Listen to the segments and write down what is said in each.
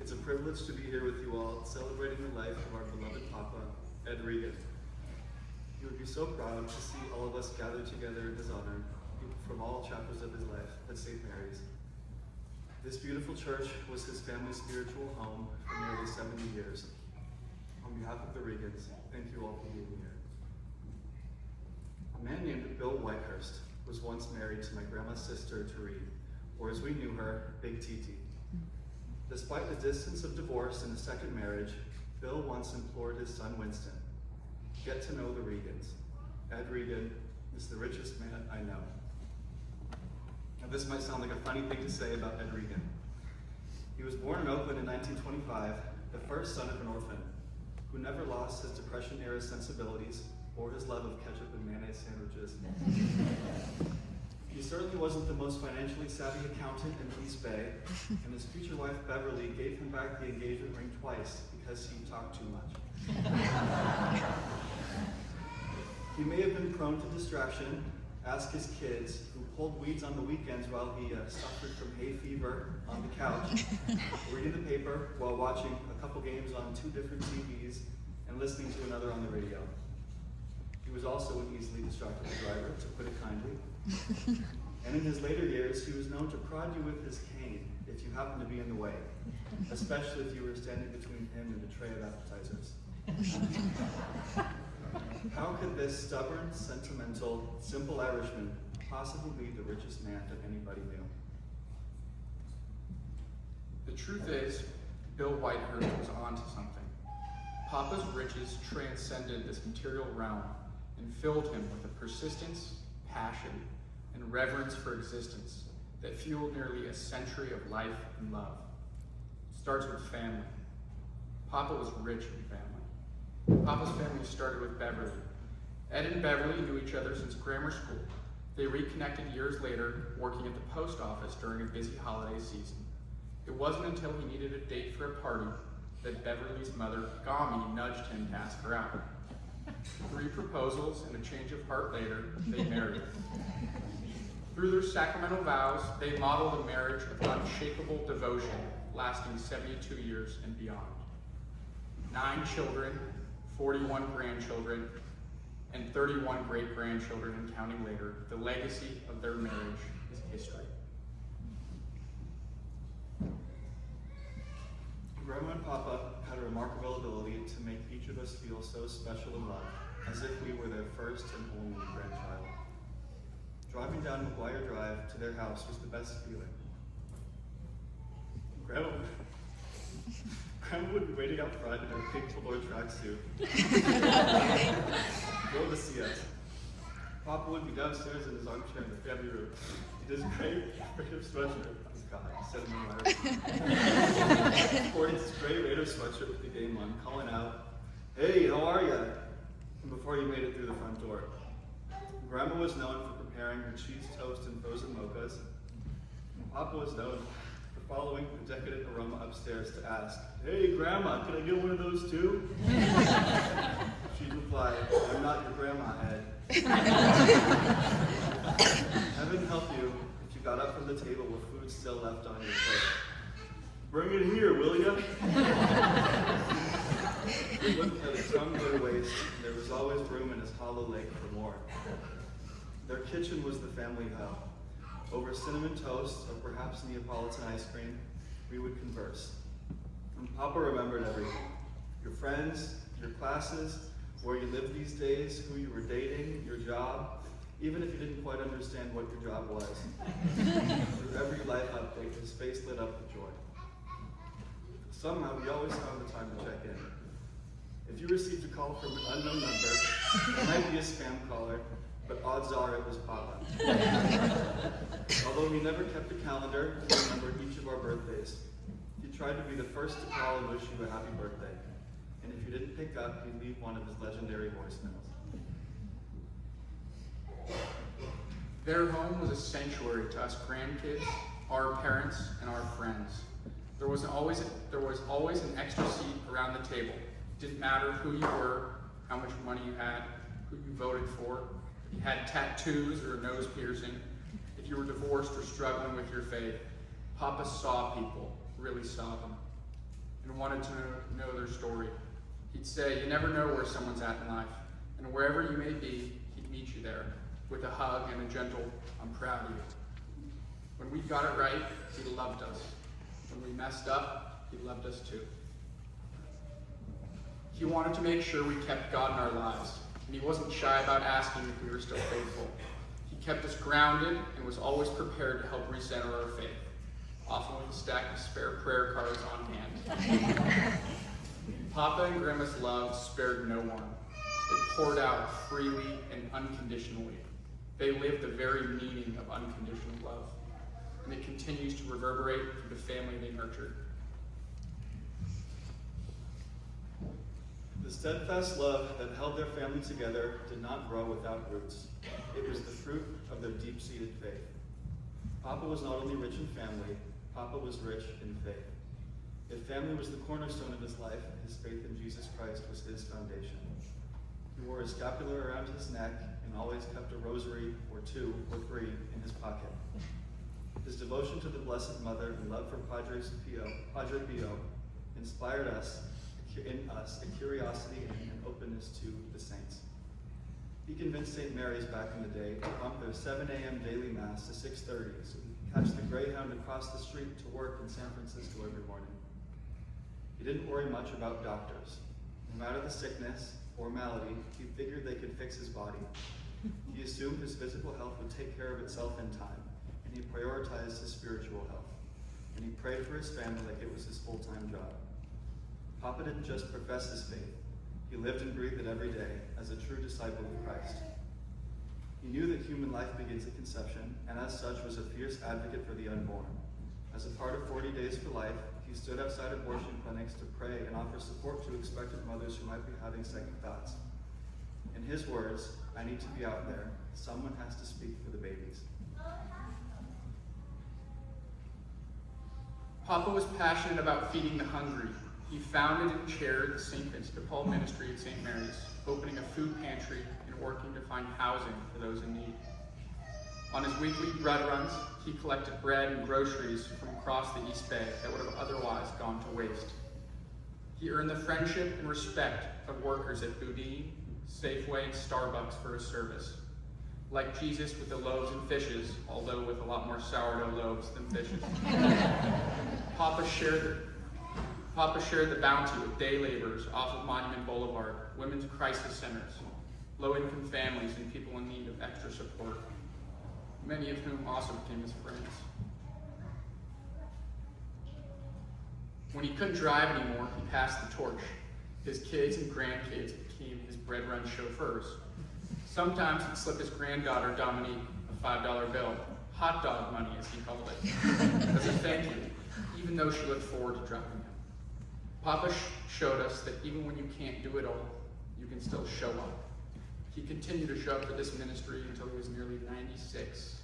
It's a privilege to be here with you all, celebrating the life of our beloved Papa, Ed Regan. He would be so proud to see all of us gathered together in his honor, people from all chapters of his life at St. Mary's. This beautiful church was his family's spiritual home for nearly 70 years. On behalf of the Regans, thank you all for being here. A man named Bill Whitehurst was once married to my grandma's sister, Taree, or as we knew her, Big Titi. Despite the distance of divorce and a second marriage, Bill once implored his son Winston, get to know the Regans. Ed Regan is the richest man I know. Now this might sound like a funny thing to say about Ed Regan. He was born in Oakland in 1925, the first son of an orphan, who never lost his Depression-era sensibilities or his love of ketchup and mayonnaise sandwiches. He certainly wasn't the most financially savvy accountant in East Bay, and his future wife Beverly gave him back the engagement ring twice because he talked too much. He may have been prone to distraction. Ask his kids, who pulled weeds on the weekends while he suffered from hay fever on the couch, reading the paper while watching a couple games on 2 different TVs and listening to another on the radio. He was also an easily distractible driver, to put it kindly. And in his later years, he was known to prod you with his cane if you happened to be in the way, especially if you were standing between him and a tray of appetizers. How could this stubborn, sentimental, simple Irishman possibly be the richest man that anybody knew? The truth is, Bill Whitehurst was onto something. Papa's riches transcended this material realm and filled him with a persistence, passion, and reverence for existence that fueled nearly a century of life and love. It starts with family. Papa was rich in family. Papa's family started with Beverly. Ed and Beverly knew each other since grammar school. They reconnected years later, working at the post office during a busy holiday season. It wasn't until he needed a date for a party that Beverly's mother, Gami, nudged him to ask her out. 3 proposals and a change of heart later, they married. Through their sacramental vows, they modeled a marriage of unshakable devotion, lasting 72 years and beyond. 9 children, 41 grandchildren, and 31 great-grandchildren and counting later. The legacy of their marriage is history. Grandma and Papa had a remarkable ability to make each of us feel so special and loved, as if we were their first and only grandchild. Driving down McGuire Drive to their house was the best feeling. Grandma would be waiting out front in her pink velour tracksuit. Go to see us. Papa would be downstairs in his armchair in the family room. He does great Raider sweatshirt. Oh God, I said it in my sporting his gray Raider sweatshirt with the game on, calling out, "Hey, how are ya?" And before he made it through the front door. Grandma was known for preparing her cheese toast and frozen mochas. And Papa was known for following the decadent aroma upstairs to ask, "Hey, Grandma, can I get one of those too?" She'd reply, "I'm not your grandma, Ed." Heaven help you if you got up from the table with food still left on your plate. "Bring it here, will ya?" He looked at his tongue to her waist, and there was always room in his hollow leg for more. Their kitchen was the family hub. Over cinnamon toast or perhaps Neapolitan ice cream, we would converse. And Papa remembered everything. Your friends, your classes, where you lived these days, who you were dating, your job, even if you didn't quite understand what your job was. Through every life update, his face lit up with joy. Somehow, he always found the time to check in. If you received a call from an unknown number, it might be a spam caller, but odds are it was Papa. Although he never kept a calendar, he remembered each of our birthdays. He tried to be the first to call and wish you a happy birthday. And if you didn't pick up, he'd leave one of his legendary voicemails. Their home was a sanctuary to us grandkids, our parents, and our friends. There was always an extra seat around the table. It didn't matter who you were, how much money you had, who you voted for, if you had tattoos or a nose piercing, if you were divorced or struggling with your faith. Papa saw people, really saw them. and wanted to know their story. He'd say, "You never know where someone's at in life, and wherever you may be, he'd meet you there with a hug and a gentle, 'I'm proud of you.' When we got it right, he loved us. When we messed up, he loved us too. He wanted to make sure we kept God in our lives, and he wasn't shy about asking if we were still faithful. He kept us grounded and was always prepared to help recenter our faith, often with a stack of spare prayer cards on hand. Papa and Grandma's love spared no one. It poured out freely and unconditionally. They lived the very meaning of unconditional love, and it continues to reverberate through the family they nurtured. The steadfast love that held their family together did not grow without roots. It was the fruit of their deep-seated faith. Papa was not only rich in family, Papa was rich in faith. If family was the cornerstone of his life, his faith in Jesus Christ was his foundation. He wore a scapular around his neck and always kept a rosary or two or three in his pocket. His devotion to the Blessed Mother and love for Padre Pio inspired in us a curiosity and an openness to the saints. He convinced St. Mary's back in the day to bump their 7 a.m. daily mass to 6:30 so he could catch the Greyhound across the street to work in San Francisco every morning. He didn't worry much about doctors. No matter the sickness or malady, he figured they could fix his body. He assumed his physical health would take care of itself in time, and he prioritized his spiritual health. And he prayed for his family like it was his full-time job. Papa didn't just profess his faith. He lived and breathed it every day as a true disciple of Christ. He knew that human life begins at conception, and as such was a fierce advocate for the unborn. As a part of 40 Days for Life, he stood outside abortion clinics to pray and offer support to expectant mothers who might be having second thoughts. In his words, "I need to be out there. Someone has to speak for the babies." Papa was passionate about feeding the hungry. He founded and chaired the St. Vincent de Paul Ministry at St. Mary's, opening a food pantry and working to find housing for those in need. On his weekly bread runs, he collected bread and groceries from across the East Bay that would have otherwise gone to waste. He earned the friendship and respect of workers at Boudin, Safeway, and Starbucks for his service. Like Jesus with the loaves and fishes, although with a lot more sourdough loaves than fishes. Papa shared the bounty with day laborers off of Monument Boulevard, women's crisis centers, low-income families, and people in need of extra support, many of whom also became his friends. When he couldn't drive anymore, he passed the torch. His kids and grandkids became his bread run chauffeurs. Sometimes he'd slip his granddaughter Dominique a $5 bill, hot dog money as he called it, as a thank you, even though she looked forward to driving him. Papa showed us that even when you can't do it all, you can still show up. He continued to show up for this ministry until he was nearly 96.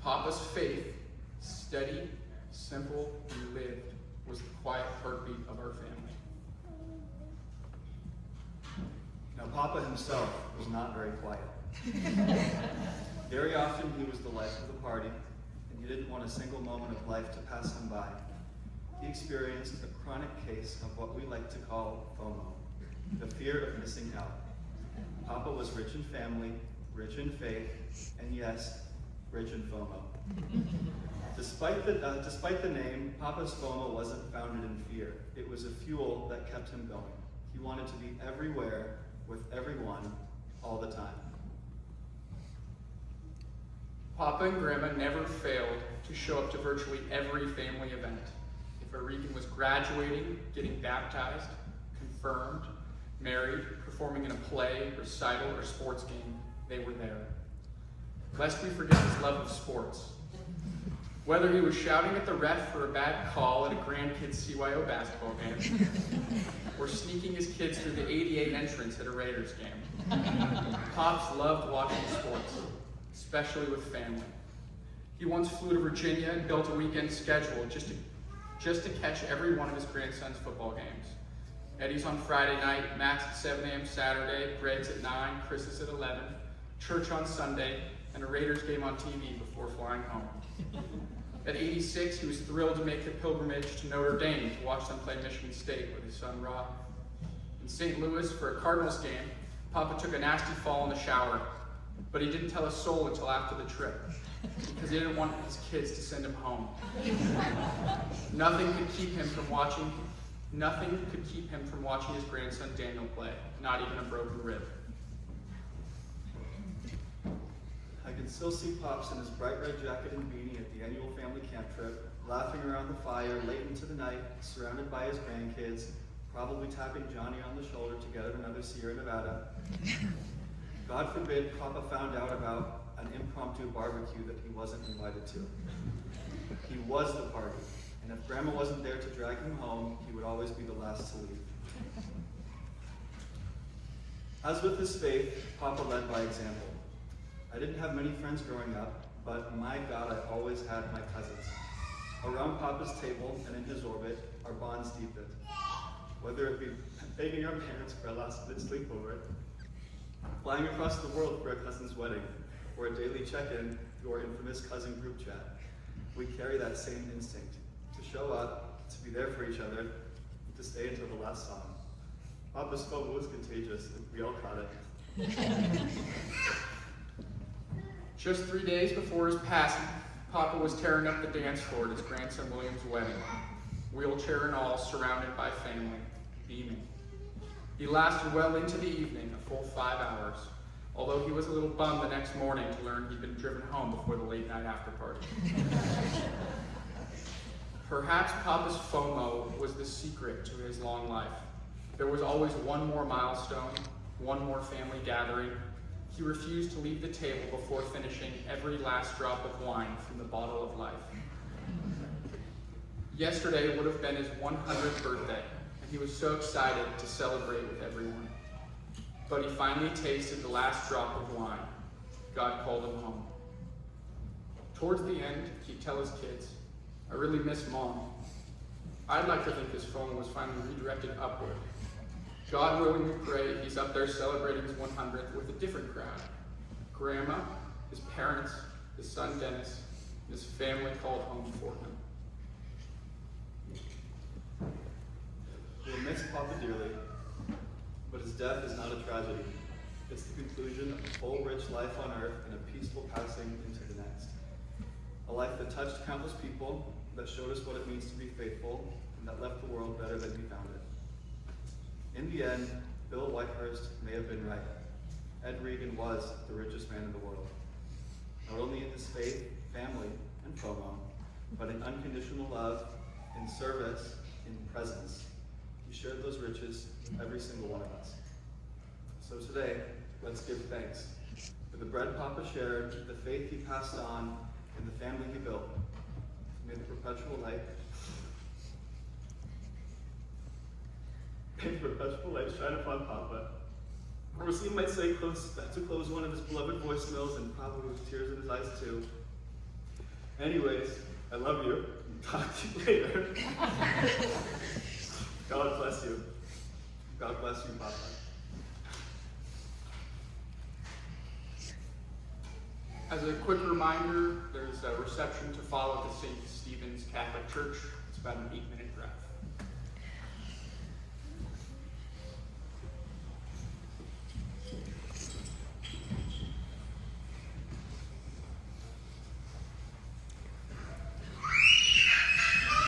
Papa's faith, steady, simple, and lived, was the quiet heartbeat of our family. Now, Papa himself was not very quiet. Very often he was the life of the party, and you didn't want a single moment of life to pass him by. He experienced a chronic case of what we like to call FOMO, the fear of missing out. Papa was rich in family, rich in faith, and yes, rich in FOMO. Despite the name, Papa's FOMO wasn't founded in fear. It was a fuel that kept him going. He wanted to be everywhere with everyone all the time. Papa and Grandma never failed to show up to virtually every family event. If a Rican was graduating, getting baptized, confirmed, married, performing in a play, recital, or sports game, they were there. Lest we forget his love of sports. Whether he was shouting at the ref for a bad call at a grandkids CYO basketball game, or sneaking his kids through the 88 entrance at a Raiders game, Pops loved watching sports, especially with family. He once flew to Virginia and built a weekend schedule just to catch every one of his grandson's football games. Eddie's on Friday night, Matt's at 7 a.m. Saturday, Greg's at 9, Chris's at 11, church on Sunday, and a Raiders game on TV before flying home. At 86, he was thrilled to make the pilgrimage to Notre Dame to watch them play Michigan State with his son Rob. In St. Louis, for a Cardinals game, Papa took a nasty fall in the shower, but he didn't tell a soul until after the trip, because he didn't want his kids to send him home. Nothing could keep him from watching his grandson Daniel play, not even a broken rib. I can still see Pops in his bright red jacket and beanie at the annual family camp trip, laughing around the fire late into the night, surrounded by his grandkids, probably tapping Johnny on the shoulder to get him another Sierra Nevada. God forbid Papa found out about an impromptu barbecue that he wasn't invited to. He was the party, and if Grandma wasn't there to drag him home, he would always be the last to leave. As with his faith, Papa led by example. I didn't have many friends growing up, but my God, I always had my cousins. Around Papa's table and in his orbit, our bonds deepened. Whether it be begging our parents for a last-minute sleepover, flying across the world for a cousin's wedding, or a daily check-in to our infamous cousin group chat, we carry that same instinct, to show up, to be there for each other, to stay until the last song. Papa's phone was contagious, and we all caught it. Just 3 days before his passing, Papa was tearing up the dance floor at his grandson William's wedding, wheelchair and all, surrounded by family, beaming. He lasted well into the evening, a full 5 hours, although he was a little bummed the next morning to learn he'd been driven home before the late night after party. Perhaps Papa's FOMO was the secret to his long life. There was always one more milestone, one more family gathering. He refused to leave the table before finishing every last drop of wine from the bottle of life. Yesterday would have been his 100th birthday, and he was so excited to celebrate with everyone. But he finally tasted the last drop of wine. God called him home. Towards the end, he'd tell his kids, "I really miss Mom." I'd like to think his phone was finally redirected upward. God willing, we pray he's up there celebrating his 100th with a different crowd. Grandma, his parents, his son Dennis, and his family called home for him. We'll miss Papa dearly, but his death is not a tragedy. It's the conclusion of a full, rich life on earth and a peaceful passing into the next. A life that touched countless people, that showed us what it means to be faithful, and that left the world better than we found it. In the end, Bill Whitehurst may have been right. Ed Regan was the richest man in the world. Not only in his faith, family, and FOMO, but in unconditional love, in service, in presence. He shared those riches with every single one of us. So today, let's give thanks for the bread Papa shared, the faith he passed on, and the family he built. May the perpetual light shine upon Papa. Racine might say to close one of his beloved voicemails, and probably with tears in his eyes too. Anyways, I love you. Talk to you later. God bless you. God bless you, Papa. As a quick reminder, there's a reception to follow at the St. Stephen's Catholic Church. It's about an 8-minute drive.